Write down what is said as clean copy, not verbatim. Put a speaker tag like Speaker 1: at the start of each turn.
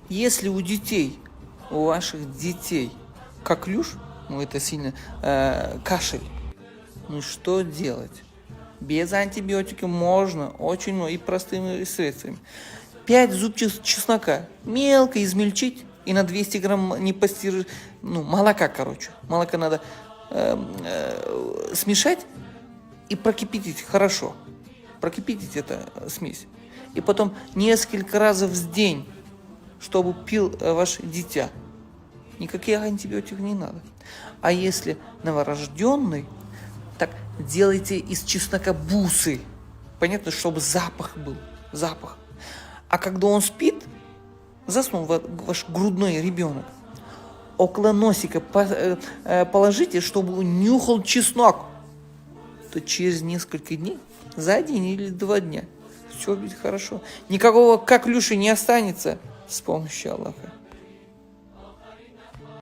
Speaker 1: Если у детей, у ваших детей коклюш, ну это сильно, кашель, ну что делать? Без антибиотиков можно, очень много, и простыми средствами. 5 зубчиков чеснока мелко измельчить и на 200 грамм не пастирировать, ну, молока, короче. Молоко надо смешать и прокипятить хорошо. Прокипятить эту смесь. И потом несколько раз в день, чтобы пил ваше дитя. Никаких антибиотиков не надо. А если новорожденный, так делайте из чеснока бусы. Понятно, чтобы запах был. Запах. А когда он спит, заснул ваш грудной ребенок, около носика положите, чтобы он нюхал чеснок. То через несколько дней, за 1 или 2 дня, все будет хорошо. Никакого коклюша не останется с помощью Аллаха.